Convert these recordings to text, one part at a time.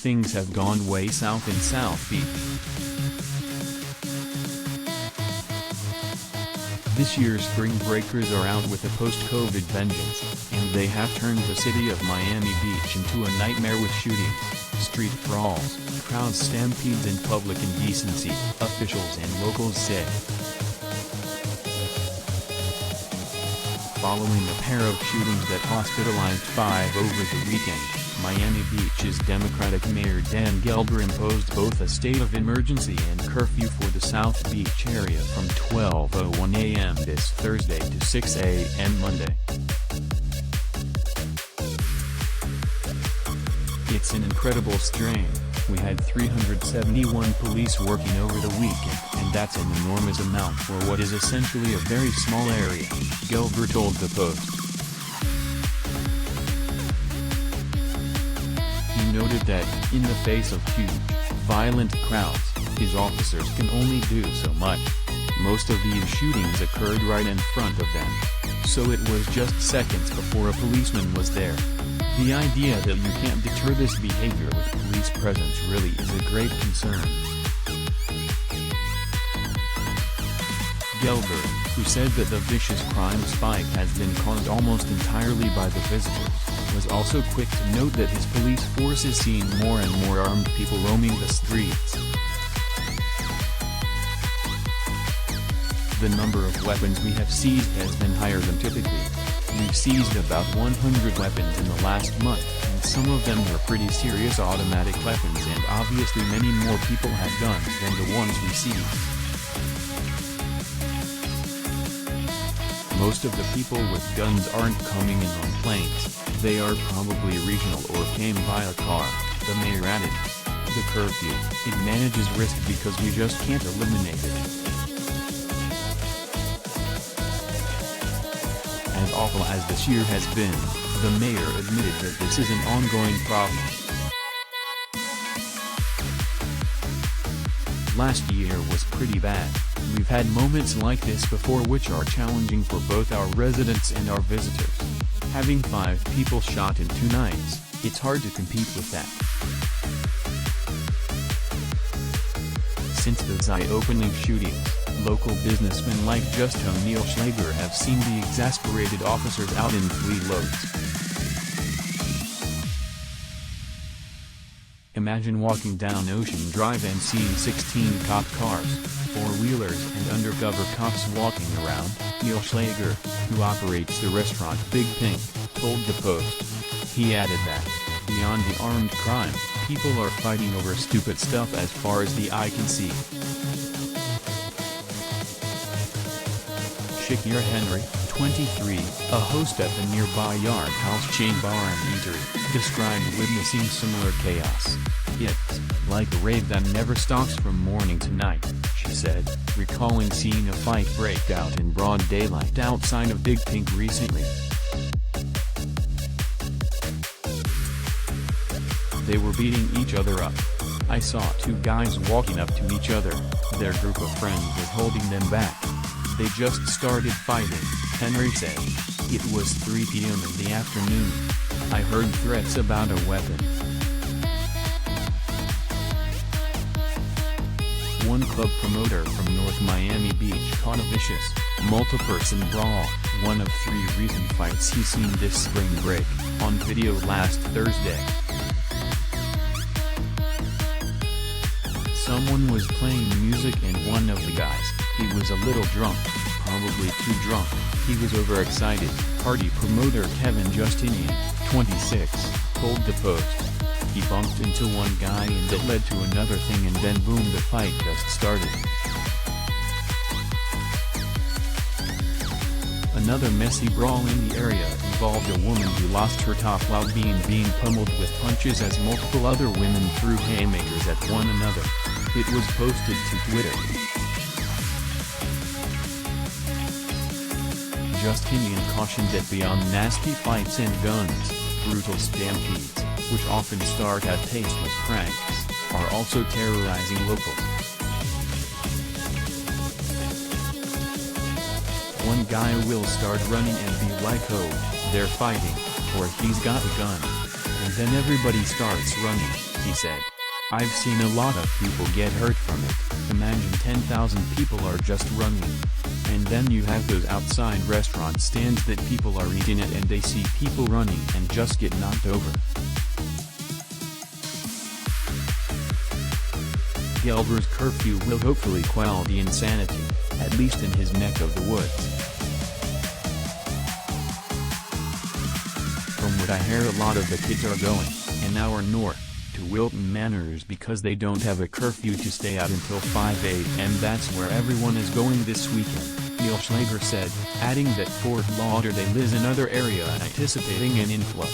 things have gone way south in South Beach. This year's spring breakers are out with a post-COVID vengeance, and they have turned the city of Miami Beach into a nightmare with shootings, street brawls, crowd stampedes and public indecency, officials and locals say. Following a pair of shootings that hospitalized 5 over the weekend, Miami Beach's Democratic Mayor Dan Gelber imposed both a state of emergency and curfew for the South Beach area from 12:01 a.m. this Thursday to 6 a.m. Monday. It's an incredible strain. We had 371 police working over the weekend, and that's an enormous amount for what is essentially a very small area, Gelber told the Post. He noted that, in the face of huge, violent crowds, his officers can only do so much. Most of these shootings occurred right in front of them. So it was just seconds before a policeman was there. The idea that you can't deter this behavior with police presence really is a great concern. Gelber, who said that the vicious crime spike has been caused almost entirely by the visitors, was also quick to note that his police force is seeing more and more armed people roaming the streets. The number of weapons we have seized has been higher than typically. We've seized about 100 weapons in the last month, and some of them were pretty serious automatic weapons, and obviously many more people have guns than the ones we seized. Most of the people with guns aren't coming in on planes, they are probably regional or came via car, the mayor added. The curfew, it manages risk because we just can't eliminate it. As awful as this year has been, the mayor admitted that this is an ongoing problem. Last year was pretty bad. We've had moments like this before which are challenging for both our residents and our visitors. Having 5 people shot in 2 nights, it's hard to compete with that. Since those eye-opening shootings, local businessmen like Just O'Neill Schlager have seen the exasperated officers out in 3 loads. Imagine walking down Ocean Drive and seeing 16 cop cars, 4-wheelers and undercover cops walking around, Neil Schlager, who operates the restaurant Big Pink, told the Post. He added that, beyond the armed crime, people are fighting over stupid stuff as far as the eye can see. Shakir Henry, 23, a host at the nearby Yard House chain bar and eatery, described witnessing similar chaos. It's like a rave that never stops from morning to night, she said, recalling seeing a fight break out in broad daylight outside of Big Pink recently. They were beating each other up. I saw 2 guys walking up to each other, their group of friends was holding them back. They just started fighting, Henry said. It was 3 p.m. in the afternoon. I heard threats about a weapon. One club promoter from North Miami Beach caught a vicious, multi-person brawl, one of 3 recent fights he's seen this spring break, on video last Thursday. Someone was playing music and one of the guys, he was a little drunk, probably too drunk, he was overexcited, party promoter Kevin Justinian, 26, told the Post. He bumped into one guy and that led to another thing and then boom, the fight just started. Another messy brawl in the area involved a woman who lost her top while being pummeled with punches as multiple other women threw haymakers at one another. It was posted to Twitter. Justinian cautioned that beyond nasty fights and guns, brutal stampedes, which often start as tasteless pranks, are also terrorizing locals. One guy will start running and be like, oh, they're fighting, or he's got a gun. And then everybody starts running. he said. I've seen a lot of people get hurt from it. Imagine 10,000 people are just running. And then you have those outside restaurant stands that people are eating at and they see people running and just get knocked over. Gelber's curfew will hopefully quell the insanity, at least in his neck of the woods. From what I hear, a lot of the kids are going, an hour north, to Wilton Manors because they don't have a curfew to stay out until 5 a.m. That's where everyone is going this weekend, Neil Schlager said, adding that Fort Lauderdale is another area anticipating an influx.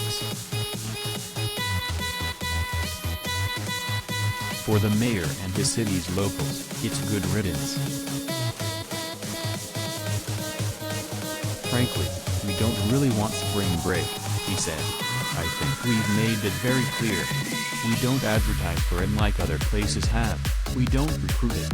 For the mayor and the city's locals, it's good riddance. Frankly, we don't really want spring break, he said. I think we've made it very clear. We don't advertise for it like other places have, we don't recruit it.